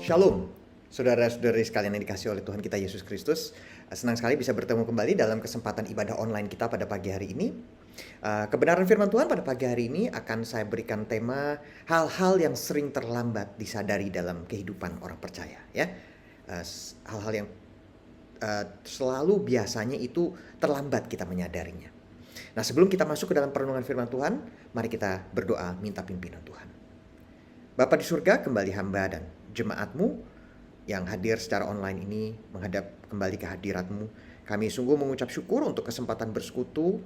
Shalom, saudara-saudari sekalian yang dikasihi oleh Tuhan kita Yesus Kristus. Senang sekali bisa bertemu kembali dalam kesempatan ibadah online kita pada pagi hari ini. Kebenaran firman Tuhan pada pagi hari ini akan saya berikan tema hal-hal yang sering terlambat disadari dalam kehidupan orang percaya. Ya, hal-hal yang selalu biasanya itu terlambat kita menyadarinya. Nah, sebelum kita masuk ke dalam perenungan firman Tuhan, mari kita berdoa minta pimpinan Tuhan. Bapa di surga, kembali hamba dan jemaat-Mu yang hadir secara online ini menghadap kembali ke hadirat-Mu. Kami sungguh mengucap syukur untuk kesempatan bersekutu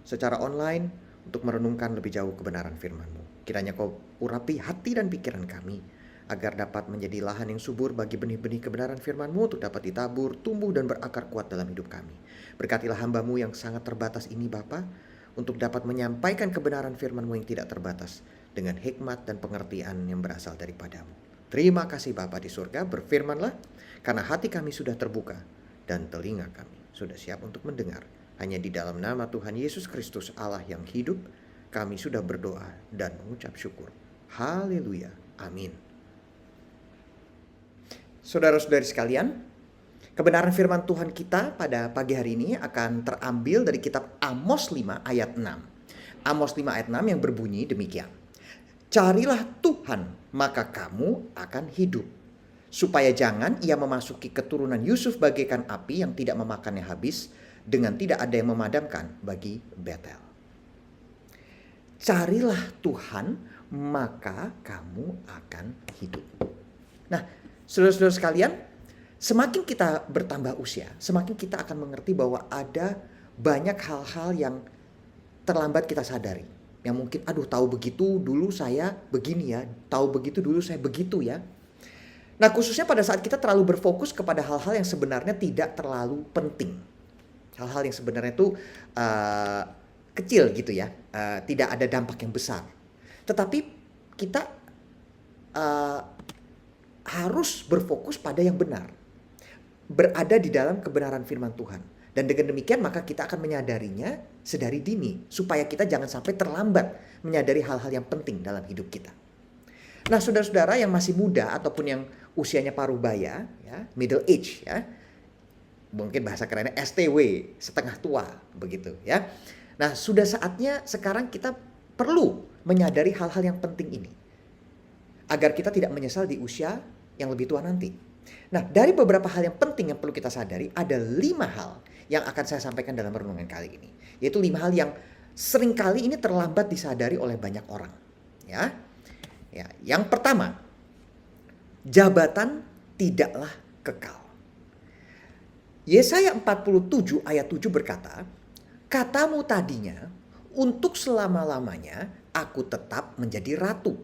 secara online untuk merenungkan lebih jauh kebenaran firman-Mu. Kiranya Kau urapi hati dan pikiran kami agar dapat menjadi lahan yang subur bagi benih-benih kebenaran firman-Mu untuk dapat ditabur, tumbuh dan berakar kuat dalam hidup kami. Berkatilah hamba-Mu yang sangat terbatas ini Bapa, untuk dapat menyampaikan kebenaran firman-Mu yang tidak terbatas dengan hikmat dan pengertian yang berasal daripada-Mu. Terima kasih Bapa di surga, berfirmanlah, karena hati kami sudah terbuka dan telinga kami sudah siap untuk mendengar. Hanya di dalam nama Tuhan Yesus Kristus Allah yang hidup, kami sudah berdoa dan mengucap syukur. Haleluya. Amin. Saudara-saudari sekalian, kebenaran firman Tuhan kita pada pagi hari ini akan terambil dari kitab Amos 5 ayat 6. Amos 5 ayat 6 yang berbunyi demikian. Carilah Tuhan, maka kamu akan hidup. Supaya jangan ia memasuki keturunan Yusuf bagaikan api yang tidak memakannya habis, dengan tidak ada yang memadamkan bagi Betel. Carilah Tuhan, maka kamu akan hidup. Nah, saudara-saudara sekalian, semakin kita bertambah usia, semakin kita akan mengerti bahwa ada banyak hal-hal yang terlambat kita sadari. Yang mungkin, tahu begitu dulu saya begini ya, tahu begitu dulu saya begitu ya. Nah, khususnya pada saat kita terlalu berfokus kepada hal-hal yang sebenarnya tidak terlalu penting. Hal-hal yang sebenarnya itu kecil gitu ya, tidak ada dampak yang besar. Tetapi kita harus berfokus pada yang benar. Berada di dalam kebenaran firman Tuhan. Dan dengan demikian maka kita akan menyadarinya sedari dini. Supaya kita jangan sampai terlambat menyadari hal-hal yang penting dalam hidup kita. Nah, saudara-saudara yang masih muda ataupun yang usianya parubaya, ya, middle age ya. Mungkin bahasa kerennya STW, setengah tua begitu ya. Nah, sudah saatnya sekarang kita perlu menyadari hal-hal yang penting ini. Agar kita tidak menyesal di usia yang lebih tua nanti. Nah, dari beberapa hal yang penting yang perlu kita sadari, ada 5 hal yang akan saya sampaikan dalam renungan kali ini. Yaitu 5 hal yang seringkali ini terlambat disadari oleh banyak orang. Ya, yang pertama, jabatan tidaklah kekal. Yesaya 47 ayat 7 berkata, katamu tadinya, untuk selama-lamanya aku tetap menjadi ratu.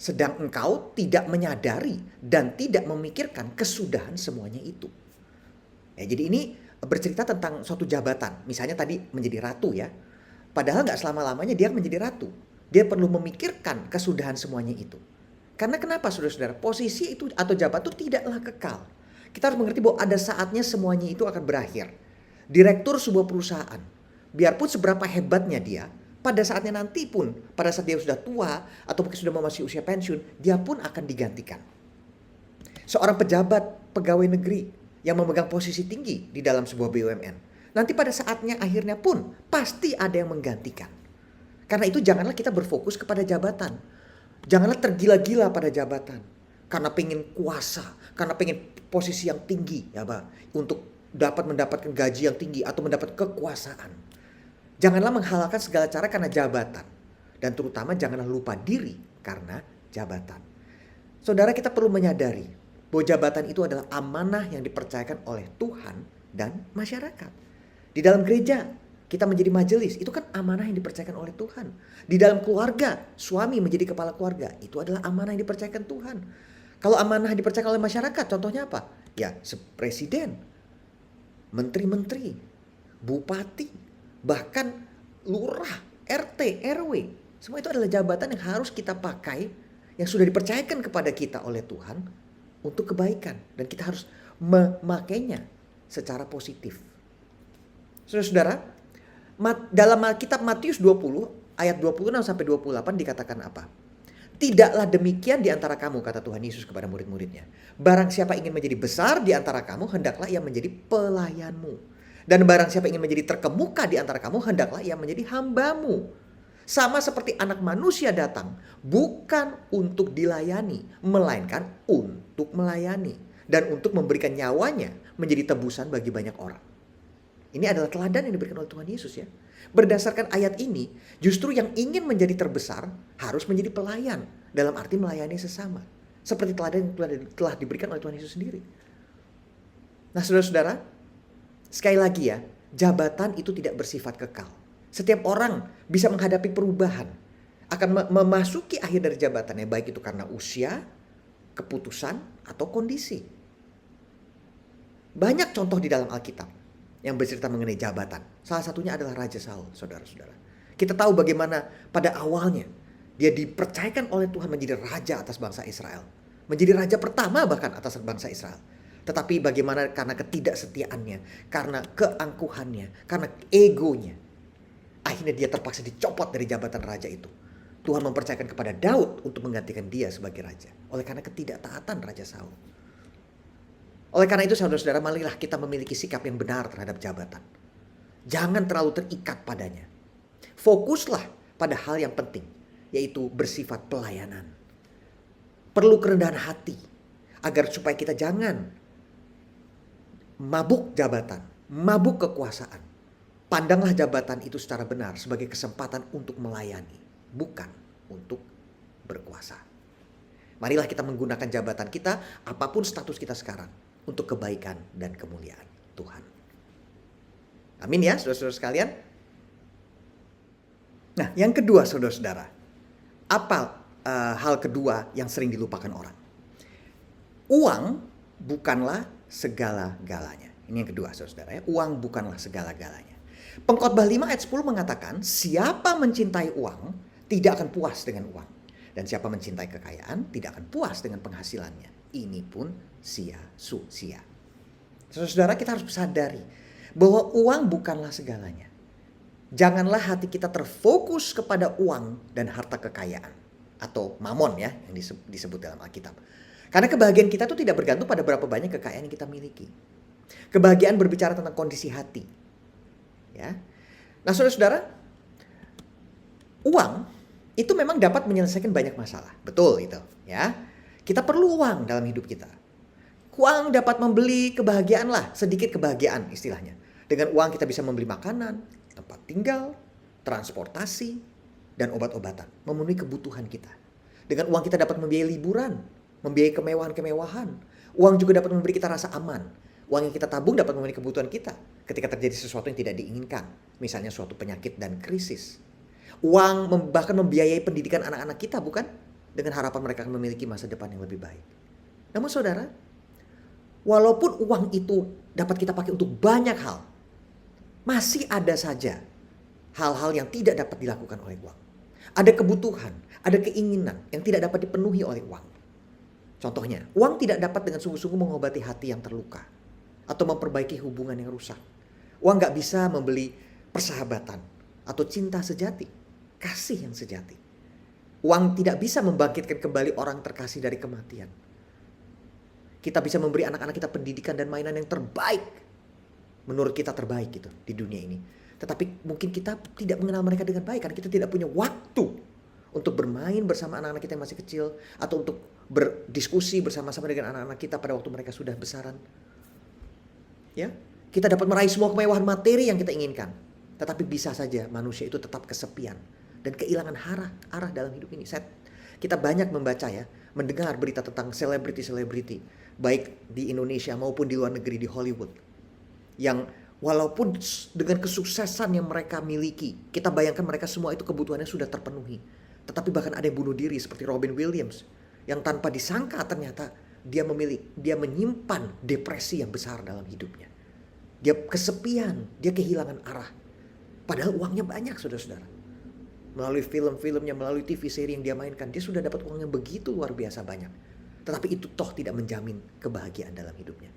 Sedang engkau tidak menyadari dan tidak memikirkan kesudahan semuanya itu. Ya, jadi ini bercerita tentang suatu jabatan. Misalnya tadi menjadi ratu ya. Padahal gak selama-lamanya dia menjadi ratu. Dia perlu memikirkan kesudahan semuanya itu. Karena kenapa saudara-saudara? Posisi itu atau jabatan itu tidaklah kekal. Kita harus mengerti bahwa ada saatnya semuanya itu akan berakhir. Direktur sebuah perusahaan, biarpun seberapa hebatnya dia, pada saatnya nanti pun, pada saat dia sudah tua atau mungkin sudah memasuki usia pensiun, dia pun akan digantikan. Seorang pejabat pegawai negeri yang memegang posisi tinggi di dalam sebuah BUMN, nanti pada saatnya akhirnya pun pasti ada yang menggantikan. Karena itu janganlah kita berfokus kepada jabatan. Janganlah tergila-gila pada jabatan. Karena pengen kuasa, karena pengen posisi yang tinggi ya Pak, untuk dapat mendapatkan gaji yang tinggi atau mendapat kekuasaan. Janganlah menghalalkan segala cara karena jabatan. Dan terutama janganlah lupa diri karena jabatan. Saudara, kita perlu menyadari bahwa jabatan itu adalah amanah yang dipercayakan oleh Tuhan dan masyarakat. Di dalam gereja, kita menjadi majelis, itu kan amanah yang dipercayakan oleh Tuhan. Di dalam keluarga, suami menjadi kepala keluarga, itu adalah amanah yang dipercayakan Tuhan. Kalau amanah dipercayakan oleh masyarakat, contohnya apa? Ya, presiden, menteri-menteri, bupati, bahkan lurah, RT, RW. Semua itu adalah jabatan yang harus kita pakai, yang sudah dipercayakan kepada kita oleh Tuhan untuk kebaikan. Dan kita harus memakainya secara positif. Saudara-saudara, dalam Alkitab Matius 20 ayat 26 sampai 28 dikatakan apa? Tidaklah demikian di antara kamu, kata Tuhan Yesus kepada murid-muridnya. Barang siapa ingin menjadi besar di antara kamu, hendaklah ia menjadi pelayanmu. Dan barang siapa ingin menjadi terkemuka di antara kamu, hendaklah ia menjadi hambamu. Sama seperti anak manusia datang, bukan untuk dilayani, melainkan untuk melayani. Dan untuk memberikan nyawanya menjadi tebusan bagi banyak orang. Ini adalah teladan yang diberikan oleh Tuhan Yesus ya. Berdasarkan ayat ini, justru yang ingin menjadi terbesar harus menjadi pelayan. Dalam arti melayani sesama. Seperti teladan yang telah diberikan oleh Tuhan Yesus sendiri. Nah saudara-saudara, sekali lagi ya, jabatan itu tidak bersifat kekal. Setiap orang bisa menghadapi perubahan. Akan memasuki akhir dari jabatannya, baik itu karena usia, keputusan, atau kondisi. Banyak contoh di dalam Alkitab yang bercerita mengenai jabatan. Salah satunya adalah Raja Saul, saudara-saudara. Kita tahu bagaimana pada awalnya dia dipercayakan oleh Tuhan menjadi raja atas bangsa Israel. Menjadi raja pertama bahkan atas bangsa Israel. Tetapi bagaimana karena ketidaksetiaannya, karena keangkuhannya, karena egonya. Akhirnya dia terpaksa dicopot dari jabatan raja itu. Tuhan mempercayakan kepada Daud untuk menggantikan dia sebagai raja. Oleh karena ketidaktaatan Raja Saul. Oleh karena itu saudara-saudara, marilah kita memiliki sikap yang benar terhadap jabatan. Jangan terlalu terikat padanya. Fokuslah pada hal yang penting, yaitu bersifat pelayanan. Perlu kerendahan hati, agar supaya kita jangan mabuk jabatan, mabuk kekuasaan. Pandanglah jabatan itu secara benar sebagai kesempatan untuk melayani, bukan untuk berkuasa. Marilah kita menggunakan jabatan kita, apapun status kita sekarang, untuk kebaikan dan kemuliaan Tuhan. Amin ya saudara-saudara sekalian. Nah yang kedua saudara-saudara, apa hal kedua yang sering dilupakan orang? Uang bukanlah segala-galanya. Ini yang kedua saudara-saudara ya, uang bukanlah segala-galanya. Pengkhotbah 5 ayat 10 mengatakan, siapa mencintai uang tidak akan puas dengan uang. Dan siapa mencintai kekayaan tidak akan puas dengan penghasilannya. Ini pun sia-sia. Saudara-saudara, kita harus sadari bahwa uang bukanlah segalanya. Janganlah hati kita terfokus kepada uang dan harta kekayaan. Atau mamon ya, yang disebut dalam Alkitab. Karena kebahagiaan kita itu tidak bergantung pada berapa banyak kekayaan yang kita miliki. Kebahagiaan berbicara tentang kondisi hati. Ya. Nah saudara-saudara, uang itu memang dapat menyelesaikan banyak masalah. Betul itu ya. Kita perlu uang dalam hidup kita. Uang dapat membeli kebahagiaan lah, sedikit kebahagiaan istilahnya. Dengan uang kita bisa membeli makanan, tempat tinggal, transportasi, dan obat-obatan. Memenuhi kebutuhan kita. Dengan uang kita dapat membiayai liburan, membiayai kemewahan-kemewahan. Uang juga dapat memberi kita rasa aman. Uang yang kita tabung dapat memenuhi kebutuhan kita ketika terjadi sesuatu yang tidak diinginkan. Misalnya suatu penyakit dan krisis. Uang bahkan membiayai pendidikan anak-anak kita, bukan? Dengan harapan mereka akan memiliki masa depan yang lebih baik. Namun saudara, walaupun uang itu dapat kita pakai untuk banyak hal, masih ada saja hal-hal yang tidak dapat dilakukan oleh uang. Ada kebutuhan, ada keinginan yang tidak dapat dipenuhi oleh uang. Contohnya, uang tidak dapat dengan sungguh-sungguh mengobati hati yang terluka atau memperbaiki hubungan yang rusak. Uang gak bisa membeli persahabatan atau cinta sejati, kasih yang sejati. Uang tidak bisa membangkitkan kembali orang terkasih dari kematian. Kita bisa memberi anak-anak kita pendidikan dan mainan yang terbaik. Menurut kita terbaik gitu di dunia ini. Tetapi mungkin kita tidak mengenal mereka dengan baik karena kita tidak punya waktu untuk bermain bersama anak-anak kita yang masih kecil. Atau untuk berdiskusi bersama-sama dengan anak-anak kita pada waktu mereka sudah besaran. Ya, kita dapat meraih semua kemewahan materi yang kita inginkan. Tetapi bisa saja manusia itu tetap kesepian dan kehilangan arah dalam hidup ini. Kita banyak membaca ya, mendengar berita tentang selebriti-selebriti, baik di Indonesia maupun di luar negeri, di Hollywood. Yang walaupun dengan kesuksesan yang mereka miliki, kita bayangkan mereka semua itu kebutuhannya sudah terpenuhi. Tetapi bahkan ada yang bunuh diri seperti Robin Williams, yang tanpa disangka ternyata dia menyimpan depresi yang besar dalam hidupnya. Dia kesepian, dia kehilangan arah. Padahal uangnya banyak saudara-saudara. Melalui film-filmnya, melalui TV seri yang dia mainkan, dia sudah dapat uang yang begitu luar biasa banyak. Tetapi itu toh tidak menjamin kebahagiaan dalam hidupnya.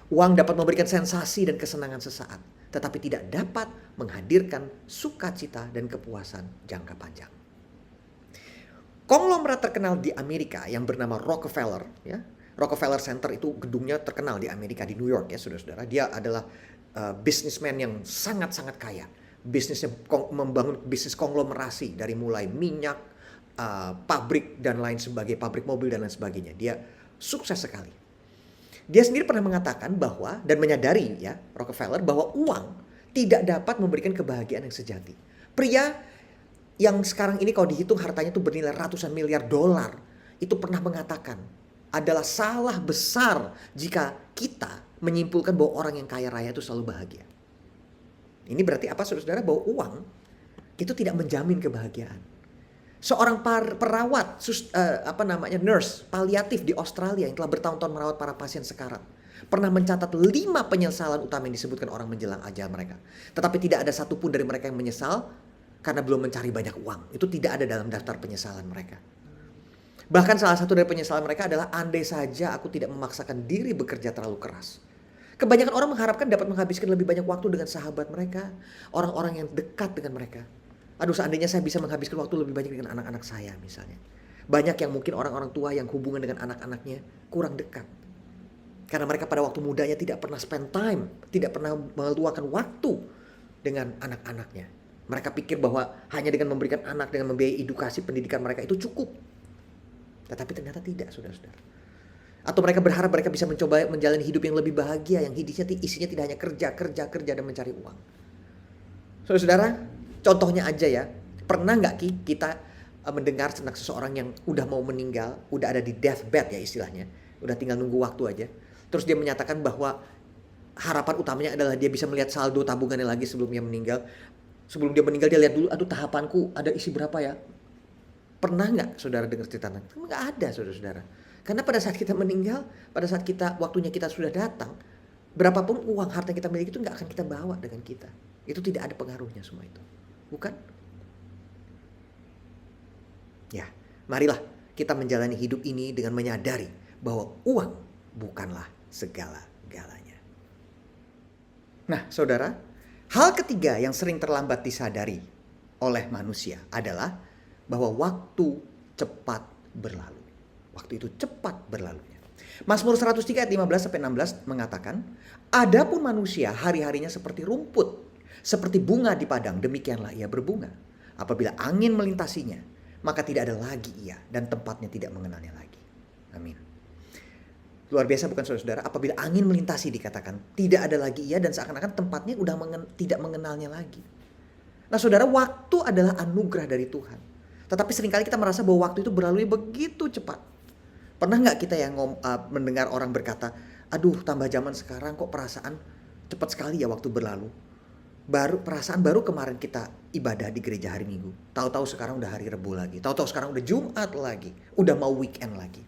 Uang dapat memberikan sensasi dan kesenangan sesaat, tetapi tidak dapat menghadirkan sukacita dan kepuasan jangka panjang. Konglomerat terkenal di Amerika yang bernama Rockefeller, ya. Rockefeller Center itu gedungnya terkenal di Amerika, di New York ya saudara-saudara. Dia adalah businessman yang sangat-sangat kaya. Bisnisnya membangun bisnis konglomerasi dari mulai minyak, pabrik dan lain sebagainya, pabrik mobil dan lain sebagainya. Dia sukses sekali. Dia sendiri pernah mengatakan bahwa dan menyadari ya Rockefeller bahwa uang tidak dapat memberikan kebahagiaan yang sejati. Pria yang sekarang ini kalau dihitung hartanya itu bernilai ratusan miliar dolar itu pernah mengatakan adalah salah besar jika kita menyimpulkan bahwa orang yang kaya raya itu selalu bahagia. Ini berarti apa saudara-saudara? Bahwa uang itu tidak menjamin kebahagiaan. Seorang perawat, nurse paliatif di Australia yang telah bertahun-tahun merawat para pasien sekarat, pernah mencatat 5 penyesalan utama yang disebutkan orang menjelang ajal mereka. Tetapi tidak ada satupun dari mereka yang menyesal karena belum mencari banyak uang. Itu tidak ada dalam daftar penyesalan mereka. Bahkan salah satu dari penyesalan mereka adalah andai saja aku tidak memaksakan diri bekerja terlalu keras. Kebanyakan orang mengharapkan dapat menghabiskan lebih banyak waktu dengan sahabat mereka, orang-orang yang dekat dengan mereka. Aduh, seandainya saya bisa menghabiskan waktu lebih banyak dengan anak-anak saya misalnya. Banyak yang mungkin orang-orang tua yang hubungan dengan anak-anaknya kurang dekat. Karena mereka pada waktu mudanya tidak pernah spend time, tidak pernah meluangkan waktu dengan anak-anaknya. Mereka pikir bahwa hanya dengan memberikan anak, dengan membiayai edukasi pendidikan mereka itu cukup. Tetapi ternyata tidak, saudara-saudara. Atau mereka berharap mereka bisa mencoba menjalani hidup yang lebih bahagia, yang isinya tidak hanya kerja dan mencari uang. Saudara-saudara, contohnya aja ya, pernah nggak kita mendengar tentang seseorang yang udah mau meninggal, udah ada di deathbed ya istilahnya, udah tinggal nunggu waktu aja. Terus dia menyatakan bahwa harapan utamanya adalah dia bisa melihat saldo tabungannya lagi sebelum dia meninggal. Sebelum dia meninggal dia lihat dulu, aduh tahapanku ada isi berapa ya? Pernah nggak saudara dengar cerita? Nggak ada saudara-saudara. Karena pada saat kita meninggal, pada saat waktunya kita sudah datang, berapapun uang harta yang kita miliki itu nggak akan kita bawa dengan kita. Itu tidak ada pengaruhnya semua itu. Bukan? Ya, marilah kita menjalani hidup ini dengan menyadari bahwa uang bukanlah segala-galanya. Nah, saudara, hal ketiga yang sering terlambat disadari oleh manusia adalah bahwa waktu cepat berlalu. Waktu itu cepat berlalunya. Mazmur 103 ayat 15-16 mengatakan, adapun manusia hari-harinya seperti rumput, seperti bunga di padang, demikianlah ia berbunga. Apabila angin melintasinya, maka tidak ada lagi ia dan tempatnya tidak mengenalnya lagi. Amin. Luar biasa bukan saudara-saudara? Apabila angin melintasi dikatakan, tidak ada lagi ia dan seakan-akan tempatnya udah tidak mengenalnya lagi. Nah saudara, waktu adalah anugerah dari Tuhan. Tetapi seringkali kita merasa bahwa waktu itu berlalu begitu cepat. Pernah nggak kita yang mendengar orang berkata, aduh tambah zaman sekarang kok perasaan cepat sekali ya waktu berlalu. Perasaan baru kemarin kita ibadah di gereja hari Minggu. Tahu-tahu sekarang udah hari Rebu lagi. Tahu-tahu sekarang udah Jumat lagi. Udah mau weekend lagi.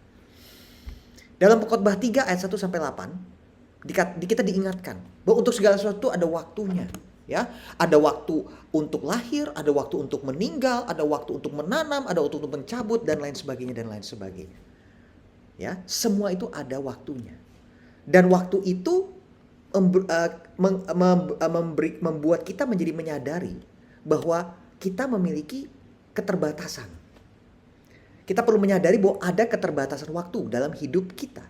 Dalam Pengkhotbah 3 ayat 1-8, kita diingatkan bahwa untuk segala sesuatu ada waktunya. Ya, ada waktu untuk lahir, ada waktu untuk meninggal, ada waktu untuk menanam, ada waktu untuk mencabut dan lain sebagainya. Ya, semua itu ada waktunya. Dan waktu itu membuat kita menjadi menyadari bahwa kita memiliki keterbatasan. Kita perlu menyadari bahwa ada keterbatasan waktu dalam hidup kita.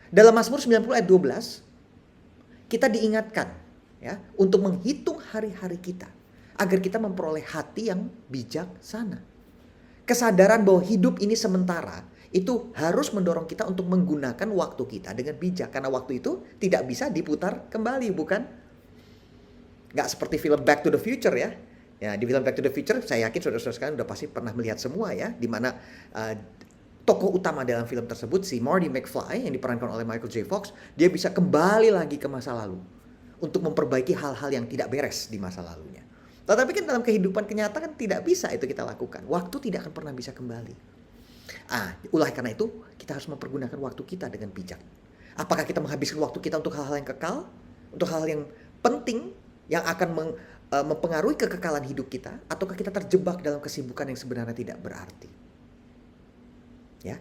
Dalam Mazmur 90 ayat 12, kita diingatkan ya untuk menghitung hari-hari kita agar kita memperoleh hati yang bijaksana. Kesadaran bahwa hidup ini sementara itu harus mendorong kita untuk menggunakan waktu kita dengan bijak. Karena waktu itu tidak bisa diputar kembali, bukan? Gak seperti film Back to the Future ya. Ya, di film Back to the Future saya yakin saudara-saudara sekalian udah pasti pernah melihat semua ya. Dimana tokoh utama dalam film tersebut si Marty McFly yang diperankan oleh Michael J. Fox. Dia bisa kembali lagi ke masa lalu. Untuk memperbaiki hal-hal yang tidak beres di masa lalunya. Tetapi kan dalam kehidupan kenyataan tidak bisa itu kita lakukan. Waktu tidak akan pernah bisa kembali. Oleh karena itu kita harus mempergunakan waktu kita dengan bijak. Apakah kita menghabiskan waktu kita untuk hal-hal yang kekal, untuk hal-hal yang penting yang akan mempengaruhi kekekalan hidup kita, ataukah kita terjebak dalam kesibukan yang sebenarnya tidak berarti? Ya,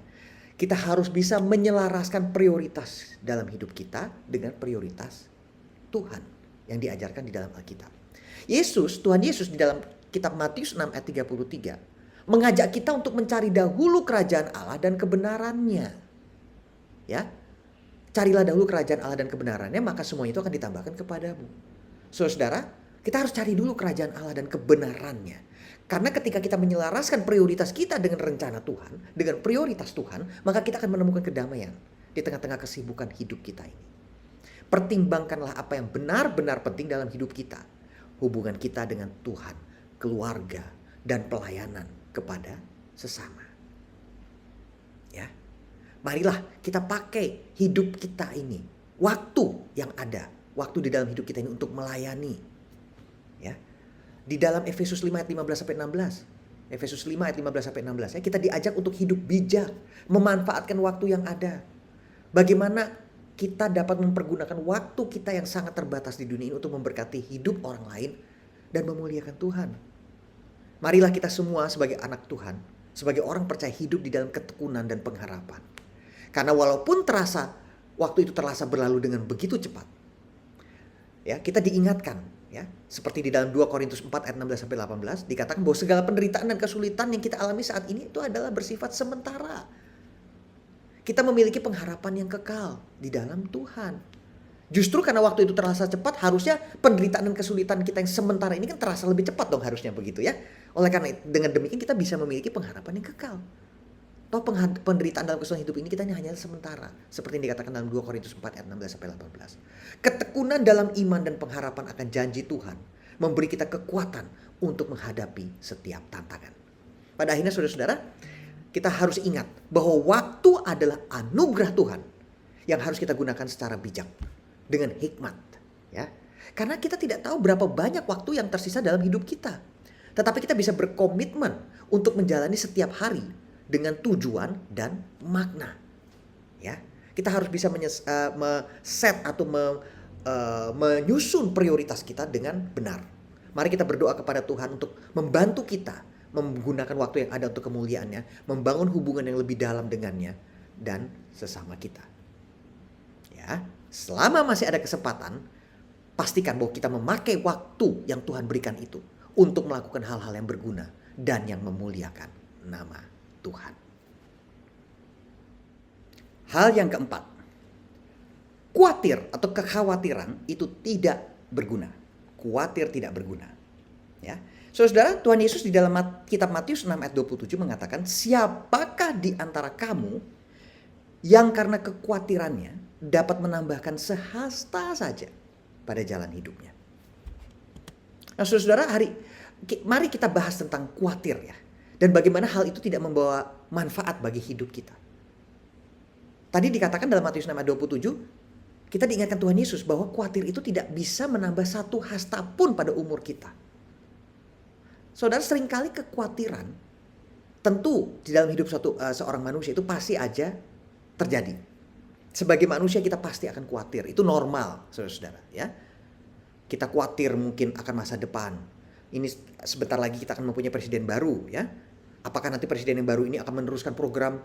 kita harus bisa menyelaraskan prioritas dalam hidup kita dengan prioritas Tuhan yang diajarkan di dalam Alkitab. Tuhan Yesus di dalam kitab Matius 6 ayat 33 mengajak kita untuk mencari dahulu kerajaan Allah dan kebenarannya. Ya, carilah dahulu kerajaan Allah dan kebenarannya, maka semua itu akan ditambahkan kepadamu. Saudara, kita harus cari dulu kerajaan Allah dan kebenarannya. Karena ketika kita menyelaraskan prioritas kita dengan rencana Tuhan, dengan prioritas Tuhan, maka kita akan menemukan kedamaian di tengah-tengah kesibukan hidup kita ini. Pertimbangkanlah apa yang benar-benar penting dalam hidup kita. Hubungan kita dengan Tuhan, keluarga, dan pelayanan kepada sesama. Ya. Marilah kita pakai hidup kita ini, waktu yang ada, waktu di dalam hidup kita ini untuk melayani. Ya. Di dalam Efesus 5 ayat 15 sampai 16. Efesus 5 ayat 15 sampai 16 ya, kita diajak untuk hidup bijak, memanfaatkan waktu yang ada. Bagaimana kita dapat mempergunakan waktu kita yang sangat terbatas di dunia ini untuk memberkati hidup orang lain dan memuliakan Tuhan. Marilah kita semua sebagai anak Tuhan, sebagai orang percaya hidup di dalam ketekunan dan pengharapan. Karena walaupun waktu itu terasa berlalu dengan begitu cepat, ya, kita diingatkan, ya, seperti di dalam 2 Korintus 4 ayat 16 sampai 18 dikatakan bahwa segala penderitaan dan kesulitan yang kita alami saat ini itu adalah bersifat sementara. Kita memiliki pengharapan yang kekal di dalam Tuhan. Justru karena waktu itu terasa cepat, harusnya penderitaan dan kesulitan kita yang sementara ini kan terasa lebih cepat dong, harusnya begitu ya. Oleh karena itu, dengan demikian kita bisa memiliki pengharapan yang kekal. Toh penderitaan dalam kesulitan hidup ini kita hanya sementara. Seperti yang dikatakan dalam 2 Korintus 4 ayat 16 sampai 18. Ketekunan dalam iman dan pengharapan akan janji Tuhan memberi kita kekuatan untuk menghadapi setiap tantangan. Pada akhirnya saudara-saudara, kita harus ingat bahwa waktu adalah anugerah Tuhan yang harus kita gunakan secara bijak dengan hikmat, ya. Karena kita tidak tahu berapa banyak waktu yang tersisa dalam hidup kita. Tetapi kita bisa berkomitmen untuk menjalani setiap hari dengan tujuan dan makna, ya. Kita harus bisa set atau menyusun prioritas kita dengan benar. Mari kita berdoa kepada Tuhan untuk membantu kita menggunakan waktu yang ada untuk kemuliaannya, membangun hubungan yang lebih dalam dengannya dan sesama kita. Ya, selama masih ada kesempatan, pastikan bahwa kita memakai waktu yang Tuhan berikan itu untuk melakukan hal-hal yang berguna dan yang memuliakan nama Tuhan. Hal yang keempat, khawatir atau kekhawatiran itu tidak berguna. Khawatir tidak berguna. Ya. Saudara, Tuhan Yesus di dalam kitab Matius 6 ayat 27 mengatakan, siapakah di antara kamu yang karena kekhawatirannya dapat menambahkan sehasta saja pada jalan hidupnya. Nah saudara, mari kita bahas tentang khawatir ya. Dan bagaimana hal itu tidak membawa manfaat bagi hidup kita. Tadi dikatakan dalam Matius 6 ayat 27, kita diingatkan Tuhan Yesus bahwa khawatir itu tidak bisa menambah satu hasta pun pada umur kita. Saudara, seringkali kekhawatiran tentu di dalam hidup seorang manusia itu pasti aja terjadi. Sebagai manusia kita pasti akan khawatir. Itu normal, saudara-saudara. Ya, kita khawatir mungkin akan masa depan. Ini sebentar lagi kita akan mempunyai presiden baru. Ya, apakah nanti presiden yang baru ini akan meneruskan program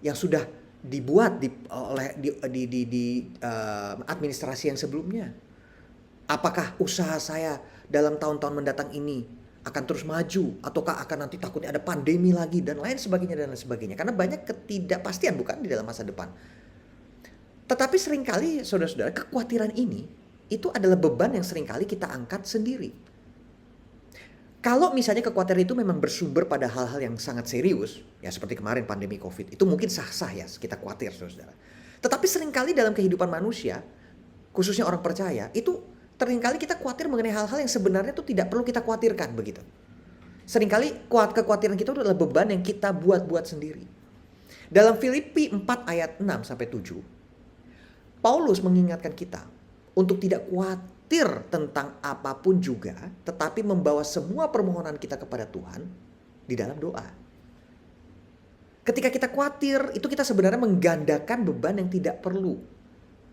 yang sudah dibuat oleh administrasi yang sebelumnya? Apakah usaha saya dalam tahun-tahun mendatang ini akan terus maju, ataukah akan nanti takutnya ada pandemi lagi dan lain sebagainya dan lain sebagainya. Karena banyak ketidakpastian bukan di dalam masa depan. Tetapi seringkali saudara-saudara, kekhawatiran ini itu adalah beban yang seringkali kita angkat sendiri. Kalau misalnya kekhawatiran itu memang bersumber pada hal-hal yang sangat serius, ya seperti kemarin pandemi COVID, itu mungkin sah-sah ya kita khawatir saudara-saudara. Tetapi seringkali dalam kehidupan manusia, khususnya orang percaya, itu seringkali kita khawatir mengenai hal-hal yang sebenarnya itu tidak perlu kita khawatirkan begitu. Seringkali kekhawatiran kita itu adalah beban yang kita buat-buat sendiri. Dalam Filipi 4 ayat 6 sampai 7, Paulus mengingatkan kita untuk tidak khawatir tentang apapun juga, tetapi membawa semua permohonan kita kepada Tuhan di dalam doa. Ketika kita khawatir, itu kita sebenarnya menggandakan beban yang tidak perlu.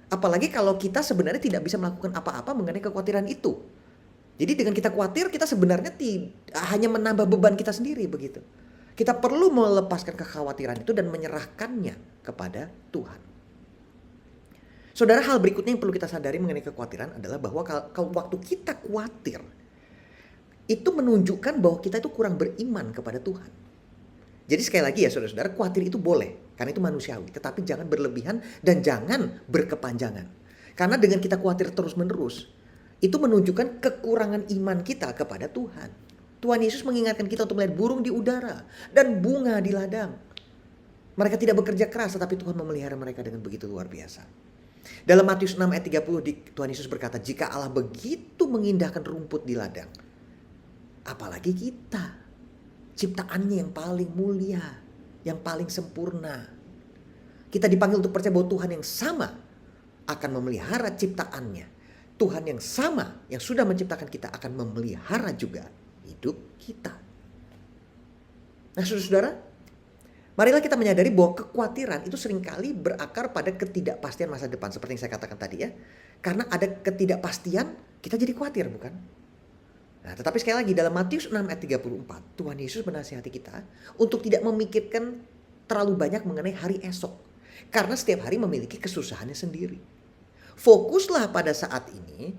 Apalagi kalau kita sebenarnya tidak bisa melakukan apa-apa mengenai kekhawatiran itu. Jadi dengan kita khawatir, kita sebenarnya hanya menambah beban kita sendiri begitu. Kita perlu melepaskan kekhawatiran itu dan menyerahkannya kepada Tuhan. Saudara, hal berikutnya yang perlu kita sadari mengenai kekhawatiran adalah bahwa kalau waktu kita khawatir, itu menunjukkan bahwa kita itu kurang beriman kepada Tuhan. Jadi sekali lagi ya saudara-saudara, khawatir itu boleh. Karena itu manusiawi. Tetapi jangan berlebihan dan jangan berkepanjangan. Karena dengan kita khawatir terus-menerus, itu menunjukkan kekurangan iman kita kepada Tuhan. Tuhan Yesus mengingatkan kita untuk melihat burung di udara dan bunga di ladang. Mereka tidak bekerja keras, tetapi Tuhan memelihara mereka dengan begitu luar biasa. Dalam Matius 6 ayat 30, Tuhan Yesus berkata, jika Allah begitu mengindahkan rumput di ladang, apalagi kita, ciptaannya yang paling mulia, yang paling sempurna. Kita dipanggil untuk percaya bahwa Tuhan yang sama akan memelihara ciptaannya. Tuhan yang sama yang sudah menciptakan kita akan memelihara juga hidup kita. Nah saudara-saudara, marilah kita menyadari bahwa kekhawatiran itu seringkali berakar pada ketidakpastian masa depan. Seperti yang saya katakan tadi ya. Karena ada ketidakpastian, kita jadi khawatir bukan? Nah, tetapi sekali lagi dalam Matius 6 ayat 34, Tuhan Yesus menasihati kita untuk tidak memikirkan terlalu banyak mengenai hari esok. Karena setiap hari memiliki kesusahannya sendiri. Fokuslah pada saat ini,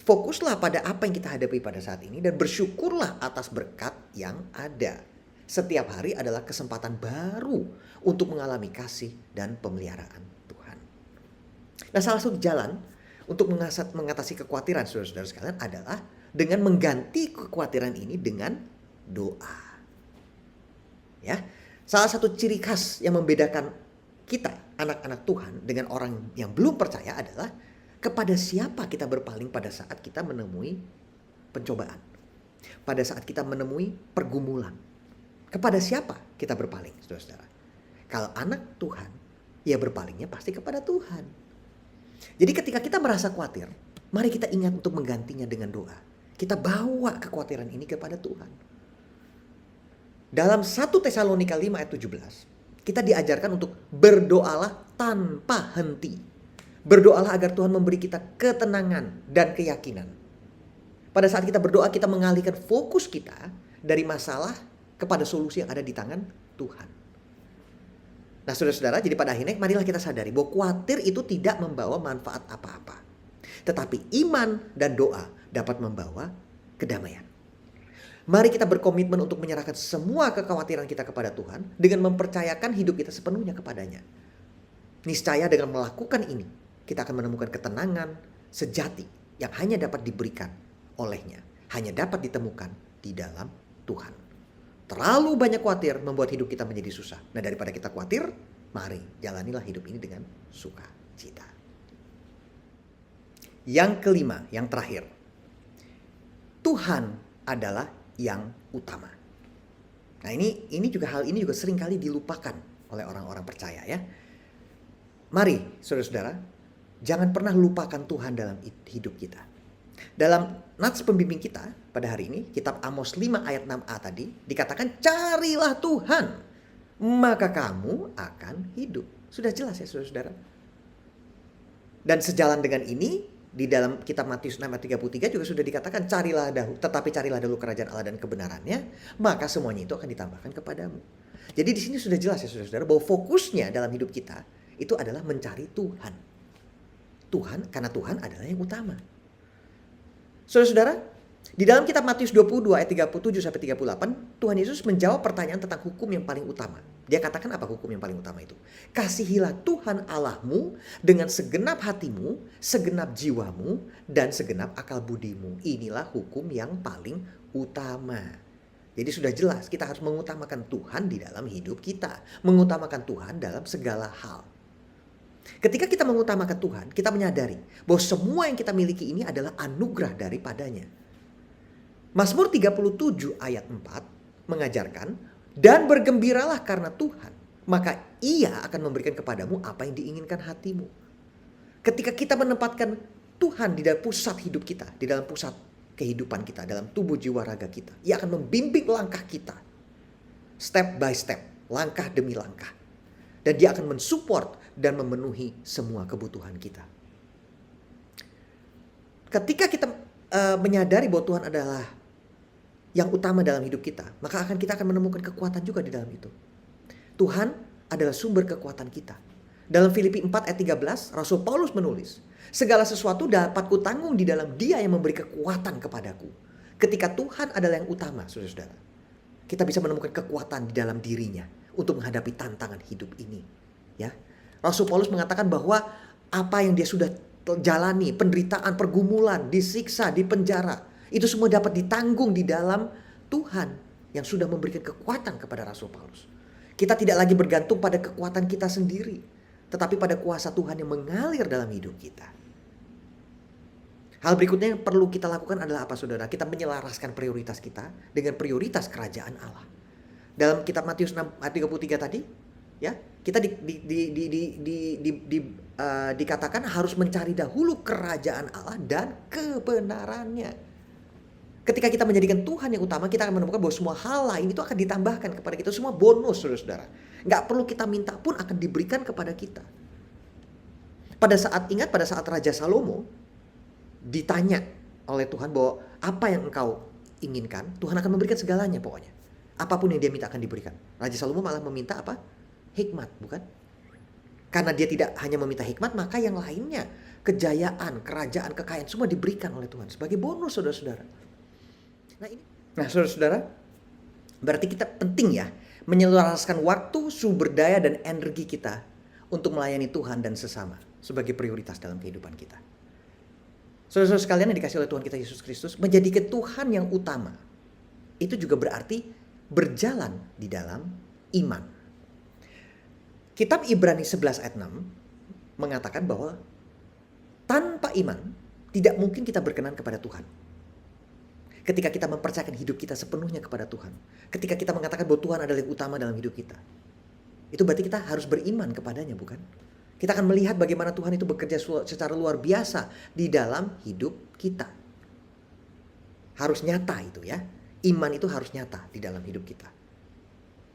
fokuslah pada apa yang kita hadapi pada saat ini dan bersyukurlah atas berkat yang ada. Setiap hari adalah kesempatan baru untuk mengalami kasih dan pemeliharaan Tuhan. Nah, salah satu jalan untuk mengatasi kekhawatiran saudara-saudara sekalian adalah dengan mengganti kekhawatiran ini dengan doa. Ya, salah satu ciri khas yang membedakan kita anak-anak Tuhan dengan orang yang belum percaya adalah kepada siapa kita berpaling pada saat kita menemui pencobaan, pada saat kita menemui pergumulan. Kepada siapa kita berpaling, saudara-saudara? Kalau anak Tuhan, ya berpalingnya pasti kepada Tuhan. Jadi ketika kita merasa khawatir, mari kita ingat untuk menggantinya dengan doa. Kita bawa kekhawatiran ini kepada Tuhan. Dalam 1 Tesalonika 5 ayat 17, kita diajarkan untuk berdoalah tanpa henti. Berdoalah agar Tuhan memberi kita ketenangan dan keyakinan. Pada saat kita berdoa, kita mengalihkan fokus kita dari masalah kepada solusi yang ada di tangan Tuhan. Nah saudara-saudara, jadi pada akhirnya marilah kita sadari bahwa khawatir itu tidak membawa manfaat apa-apa. Tetapi iman dan doa dapat membawa kedamaian. Mari kita berkomitmen untuk menyerahkan semua kekhawatiran kita kepada Tuhan dengan mempercayakan hidup kita sepenuhnya kepadanya. Niscaya dengan melakukan ini, kita akan menemukan ketenangan sejati yang hanya dapat diberikan olehnya. Hanya dapat ditemukan di dalam Tuhan. Terlalu banyak khawatir membuat hidup kita menjadi susah. Nah daripada kita khawatir, mari jalanilah hidup ini dengan sukacita. Yang kelima, yang terakhir. Tuhan adalah yang utama. Nah ini juga hal ini juga seringkali dilupakan oleh orang-orang percaya ya. Mari saudara-saudara, jangan pernah lupakan Tuhan dalam hidup kita. Dalam nats pembimbing kita pada hari ini, kitab Amos 5 ayat 6a tadi, dikatakan carilah Tuhan, maka kamu akan hidup. Sudah jelas ya saudara-saudara. Dan sejalan dengan ini, di dalam kitab Matius 6 ayat 33 juga sudah dikatakan tetapi carilah dahulu kerajaan Allah dan kebenarannya, maka semuanya itu akan ditambahkan kepadamu. Jadi di sini sudah jelas ya saudara-saudara bahwa fokusnya dalam hidup kita itu adalah mencari Tuhan. Karena Tuhan adalah yang utama. Saudara-saudara, di dalam kitab Matius 22 ayat 37 sampai 38, Tuhan Yesus menjawab pertanyaan tentang hukum yang paling utama. Dia katakan apa hukum yang paling utama itu? Kasihilah Tuhan Allahmu dengan segenap hatimu, segenap jiwamu, dan segenap akal budimu. Inilah hukum yang paling utama. Jadi sudah jelas kita harus mengutamakan Tuhan di dalam hidup kita. Mengutamakan Tuhan dalam segala hal. Ketika kita mengutamakan Tuhan, kita menyadari bahwa semua yang kita miliki ini adalah anugerah daripadanya. Mazmur 37 ayat 4 mengajarkan, dan bergembiralah karena Tuhan, maka Ia akan memberikan kepadamu apa yang diinginkan hatimu. Ketika kita menempatkan Tuhan di dalam pusat hidup kita, di dalam pusat kehidupan kita, dalam tubuh jiwa raga kita, Ia akan membimbing langkah kita, step by step, langkah demi langkah. Dan Dia akan mensupport dan memenuhi semua kebutuhan kita. Ketika kita menyadari bahwa Tuhan adalah yang utama dalam hidup kita, maka kita akan menemukan kekuatan juga di dalam itu. Tuhan adalah sumber kekuatan kita. Dalam Filipi 4 ayat 13, Rasul Paulus menulis, segala sesuatu dapat kutanggung di dalam Dia yang memberi kekuatan kepadaku. Ketika Tuhan adalah yang utama, saudara-saudara, kita bisa menemukan kekuatan di dalam dirinya untuk menghadapi tantangan hidup ini. Ya, Rasul Paulus mengatakan bahwa apa yang dia sudah jalani, penderitaan, pergumulan, disiksa, di penjara, itu semua dapat ditanggung di dalam Tuhan yang sudah memberikan kekuatan kepada Rasul Paulus. Kita tidak lagi bergantung pada kekuatan kita sendiri, tetapi pada kuasa Tuhan yang mengalir dalam hidup kita. Hal berikutnya yang perlu kita lakukan adalah apa, saudara? Kita menyelaraskan prioritas kita dengan prioritas kerajaan Allah. Dalam kitab Matius 6 ayat 33 tadi, ya, kita dikatakan harus mencari dahulu kerajaan Allah dan kebenarannya. Ketika kita menjadikan Tuhan yang utama, kita akan menemukan bahwa semua hal lain itu akan ditambahkan kepada kita. Semua bonus, saudara-saudara. Nggak perlu kita minta pun akan diberikan kepada kita. Pada saat Raja Salomo ditanya oleh Tuhan bahwa apa yang engkau inginkan, Tuhan akan memberikan segalanya pokoknya. Apapun yang dia minta akan diberikan. Raja Salomo malah meminta apa? Hikmat, bukan? Karena dia tidak hanya meminta hikmat, maka yang lainnya, kejayaan, kerajaan, kekayaan, semua diberikan oleh Tuhan sebagai bonus, saudara-saudara. Nah, saudara-saudara, berarti kita penting ya menyelaraskan waktu, sumber daya, dan energi kita untuk melayani Tuhan dan sesama sebagai prioritas dalam kehidupan kita. Saudara-saudara sekalian yang dikasih oleh Tuhan kita Yesus Kristus, menjadikan Tuhan yang utama, itu juga berarti berjalan di dalam iman. Kitab Ibrani 11 ayat 6 mengatakan bahwa tanpa iman tidak mungkin kita berkenan kepada Tuhan. Ketika kita mempercayakan hidup kita sepenuhnya kepada Tuhan, ketika kita mengatakan bahwa Tuhan adalah yang utama dalam hidup kita, itu berarti kita harus beriman kepadanya, bukan? Kita akan melihat bagaimana Tuhan itu bekerja secara luar biasa di dalam hidup kita. Harus nyata itu ya. Iman itu harus nyata di dalam hidup kita.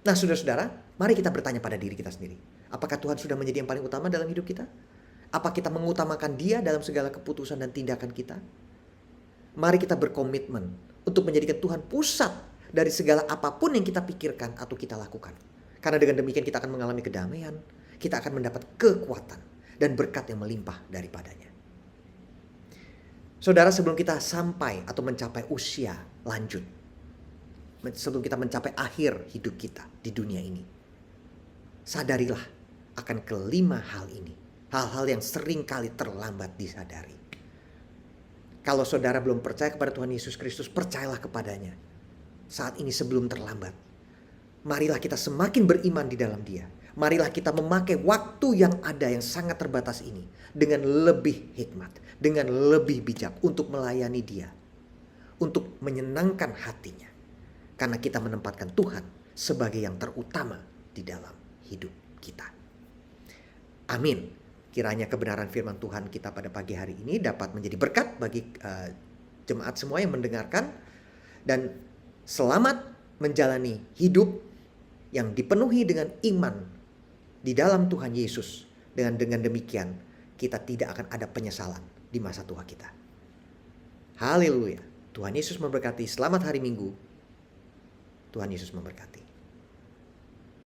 Nah, saudara-saudara, mari kita bertanya pada diri kita sendiri. Apakah Tuhan sudah menjadi yang paling utama dalam hidup kita? Apa kita mengutamakan Dia dalam segala keputusan dan tindakan kita? Mari kita berkomitmen untuk menjadikan Tuhan pusat dari segala apapun yang kita pikirkan atau kita lakukan. Karena dengan demikian kita akan mengalami kedamaian, kita akan mendapat kekuatan dan berkat yang melimpah daripadanya. Saudara, sebelum kita sampai atau mencapai usia lanjut, sebelum kita mencapai akhir hidup kita di dunia ini, sadarilah akan kelima hal ini. Hal-hal yang sering kali terlambat disadari. Kalau saudara belum percaya kepada Tuhan Yesus Kristus, percayalah kepadanya. Saat ini sebelum terlambat. Marilah kita semakin beriman di dalam Dia. Marilah kita memakai waktu yang ada yang sangat terbatas ini dengan lebih hikmat, dengan lebih bijak untuk melayani Dia, untuk menyenangkan hatinya. Karena kita menempatkan Tuhan sebagai yang terutama di dalam hidup kita. Amin. Kiranya kebenaran firman Tuhan kita pada pagi hari ini dapat menjadi berkat bagi jemaat semua yang mendengarkan. Dan selamat menjalani hidup yang dipenuhi dengan iman di dalam Tuhan Yesus. Dengan demikian kita tidak akan ada penyesalan di masa tua kita. Haleluya. Tuhan Yesus memberkati. Selamat hari Minggu. Tuhan Yesus memberkati.